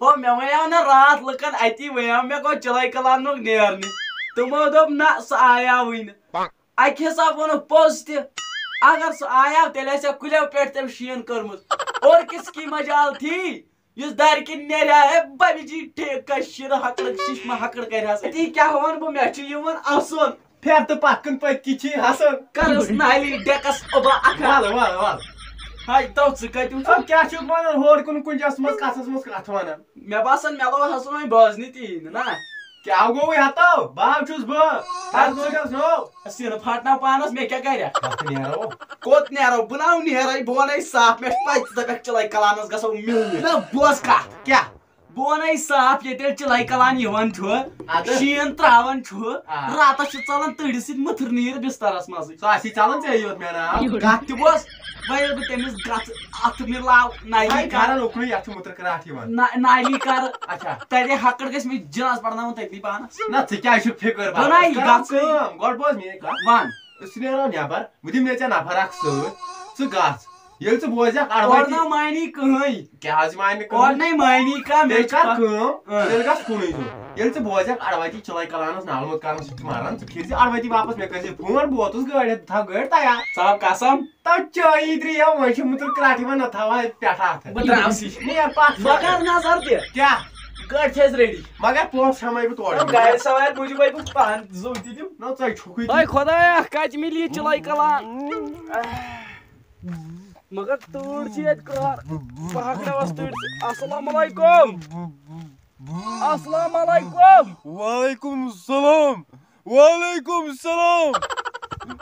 ہو مے ونیو نا رات لکن اتی ونیو مے گو چلائی کلان نوک نیرنی تمو دوپ نا سہ آیاوی نا اکہ حساب ونو پوز تہ اگر سہ آیا تیل آسیا کلیو پیٹھ تم شین کرمت اور کس کی مجال تھی یس دار کن نیریا ہے ببجی ٹھیک کشیر ہکڑ ششمہ ہکڑ کرہس تی کیا ون بہ مے چھ یوان اسن پھر تو پکن پتکی چھ حسن کرس نالی ڈیکس اوبا اکھال وال وال ہائی تو ژٕ کتہِ وٕچھ کیا چھ ونان ہور کن کنجس مز کتھس مز کتھ ونان مے باسان مے لوگ ہسن وۄنۍ بوزنی تی نا کیا گوٚوٕے ہتو باو چھُس بہٕ نو سِنہٕ پھٹناو پانس مے کیٛاہ کرِ کتھ نیرو کوٚت نیرو بہٕ ناو نیرے بہٕ ونے صاف مےٚ چھِ پاے ژٕ دپکھ چلاے کلانس گژھو مِلنہِ نہ بوز کتھ کیٛاہ بہٕ ونے صاف ییٚتہِ چلاے کلان یِوان چھُ شیٖن تراوان چھُ راتس چھُ ژلان تٔڑِ سۭتۍ مٕتھٕر نیٖر بسترس منٛزٕے سُہ آسی ژلان ژےٚ یوت مےٚ ناو کتھ تہِ بوز وۄنۍ ییٚلہِ بہٕ تٔمِس گژھٕ اتھ مِلاو نالی کران اُکنُے یتھ چھُ مُتر کراٹھ یِوان نالی کر اچھا تتہِ ہکڑ گژھِ مےٚ جناز پرناوُن تٔتی پانس نہ ژٕ کیٛازِ چھُکھ فِکر بناے گژھ گۄڈٕ بوز میٲنۍ کتھ ون أسۍ نیرو نٮ۪بر بہٕ دِمہٕ مےٚ ژےٚ نفر اکھ سۭتۍ ژٕ گژھ ییٚلہِ ژٕ بوزکھ اور اڑوتی نہ مانی کٕہٕنۍ کیٛاہ حظ مانہِ نہٕ اور نہ مانی کانٛہہ مےٚ تیٚلہِ چھُ کر کٲم تیٚلہِ گژھ کُنُے زوٚن ییٚلہِ ژٕ بوزکھ اڑوتی چلاے کلانس نالمت کرنس چھُ مران ژٕ پھِرِ زِ اڑوتی واپس مےٚ کٔرۍ زِ فون بہٕ ووتُس گٲڑۍ ہٮ۪تھ تھاو گٲڑۍ تیار ژٕ ہاو قسم تو چٲیی ترٛیو وۄنۍ چھُ مُتر کراٹھ یِوان نہ تھاوہا پٮ۪ٹھٕ اتھٕ بہٕ درٛاوسٕے نیر پتھ بہٕ کر نظر تہِ کیٛاہ گٲڑۍ چھِ أسۍ ریڈی مگر پونٛسہٕ چھَمے بہٕ تورٕ گاڑِ سوارِ موٗجوٗب بہٕ پانہٕ زوٗ تہِ دِم نہ ژےٚ چھُکھٕے ہاے خۄدایا کتہِ مِلہِ یہِ چلاے کلان مگر تۭر چھِ ییٚتہِ کار بہٕ ہکڑاوس تۭرِ سۭتۍ السلام علیکم السلام علیکم وعلیکم السلام وعلیکم السلام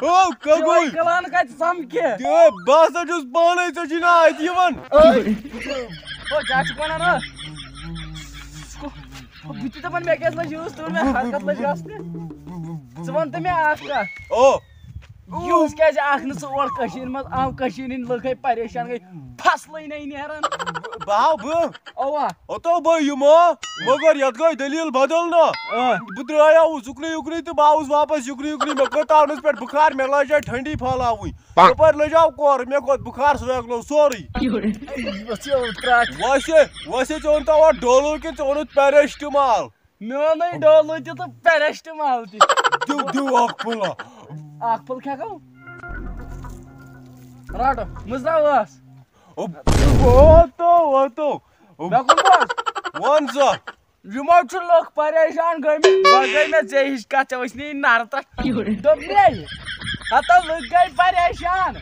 او چلاے کلان کتہِ سمکھِ بہٕ ہسا چھُس پانے ژےٚ چھُے نا اتہِ یِوان کیٛاہ چھُکھ ونان بہٕ تہِ دپان مےٚ کیٛازِ لٔج یٖژ تۭر مےٚ حرکت لٔج گژھنہِ ژٕ وَن تہٕ مےٚ اکھ کتھ او یٖژ کیٛازِ اکھ نہٕ ژٕ اور کٔشیٖرِ منٛز آو کٔشیٖرِ ہٕنٛدۍ لُکھ گٔے پریشان گٔے فصلٕے نٔے نیران بہٕ آو بہٕ اوا اوٚتو بہٕ یِمہٕ مگر یتھ گٔے دٔلیٖل بدل نا بہٕ درٛایاوُس اُکنُے اُکنُے تہٕ بہٕ آوُس واپس یُکنُے اُکنُے مےٚ کھوٚت ٹاونس پٮ۪ٹھ بُخار مےٚ لٲج اتہِ ٹھنڈی پھہلاوٕنۍ یپٲرۍ لٔجاو کورٕ مےٚ کھوٚت بُخار سُہ سورُے ویسے ویسے ژےٚ اوٚنتو اورٕ ڈولو کِنہٕ ژےٚ اوٚنُتھ پیرسٹمال مےٚ اوٚنُے ڈولو تہِ تہٕ پیرسٹمال تہِ دِو اکھ پھوٚلہ اکھ پھوٚل کھٮ۪کو رٹو مٕژراو ٲس واتو مےٚ کُن بوز وَن سا یِمو چھِ لُکھ پریشان گٔمٕتۍ وۄنۍ گٔے مےٚ ژےٚ ہِش کتھ ژےٚ وٕچھنی نرٕ تتھ دوٚپ مے ہتو لُکھ گٔے پریشان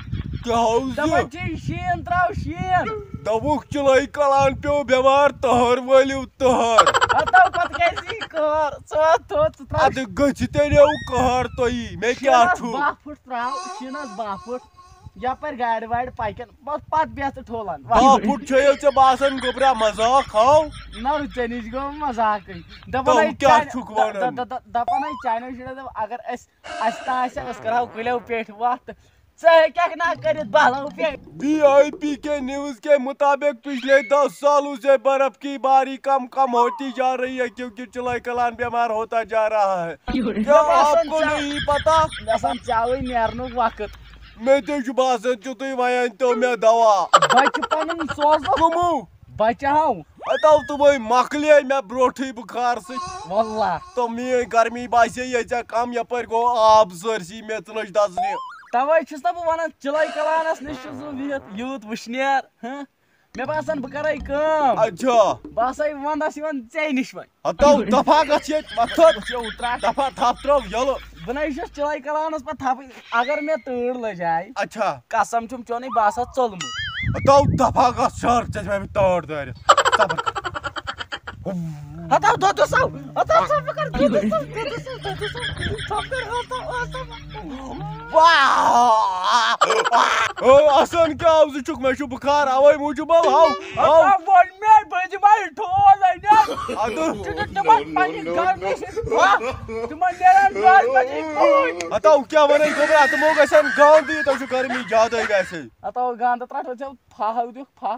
دپان چھِ شیٖن تراو شیٖن دوٚپُکھ چلاے کلان پیوٚو بٮ۪مار تٔہر وٲلِو تٔہر ہتو پتہٕ گژھِ کار ژٕ تھوٚد ژٕ تراو ادٕ گٔژھِ تیٚلہِ قہر تۄہہِ مےٚ کیٛاہ چھُ باہ پھٕٹ تراو شیٖنس باہ پھٕٹ یپٲرۍ گاڑِ واڑِ پکن پتہٕ بیٚہہ ژٕ ٹھوٗلن باہ پھٕٹ چھے ژےٚ باسان گوٚبرا مزاق ہاو نہ ژےٚ نِش گوٚو مزاقٕے کیٛاہ چھُکھ ونان دپان ہے چانیو شُرٮ۪و دوٚپ اگر اسہِ تہِ آسہِ ہا أسۍ کرہاو کُلیو پیٹھ وتھ تہٕ ژٕ ہیٚککھ نا کٔرِتھ بہلو پیٹھ VIP کے نیوز کے مطابق پچھلے 10 سالوں سے برف کی باری کم کم ہوتی جا رہی ہے کیونکہ چلائی کلان بیمار ہوتا جا رہا ہے کیا آپ کو نہیں پتا گژھان ژےٚوٕے نیرنُک وقت مےٚ تہِ چھُ باسان چھُ تُہۍ وۄنۍ أنۍتو مےٚ دوا بچہِ پنُن سوزُکھ کٕمو بچہِ ہاو اتو تِمے مۄکلے مےٚ برونٛٹھٕے بُخار سۭتۍ واللہ تہٕ میٲنۍ گرمی باسے ییٚژاہ کم یپٲرۍ گوٚو آب سٲرسٕے میٚژ لٔج دزنہِ توے چھُس نا بہٕ ونان چلاے کلانس نِش چھُس بہٕ بِہِتھ یوٗت وٕشنیر مےٚ باسان بہٕ کرے کٲم اچھا بہٕ ہسا ونٛدس یِوان ژےٚ نِش وۄنۍ ہتو دفا گژھ ییٚتہِ وۄتھُن دفا تھپھ ترٛٲو یلہٕ بہٕ نَے چھُس چلاے کلانس پتہٕ تھپٕنۍ اگر مےٚ تۭر لٔجاے اچھا قسم چھُم چونٕے بہٕ آسہا ژوٚلمُت ہتو دفا گژھ شہر ژےٚ چھِ مےٚ تٲر دٲرِتھ ہتو دۄدُس آو ہتو بہٕ کرٕ دۄدُس تھپھ کر آسان کیٛاہ آو ژٕ چھُکھ مےٚ چھُ بُخار اوے موٗجوٗب ہاو ووٚن مےٚ بہٕ دِمے ٹھوٗل ادٕ تِمن پننہِ گرمی سۭتۍ تِمن نیران 10 بجے پھوٗٹۍ ہتو کیٛاہ ونے گوٚبرا تِمو گژھن گاندٕے تۄہہِ چھُ گرمی زیادے گژھِ ہتو گانٛدٕ ترٛٹھو ژےٚ پھاہو دِیُکھ پھاہ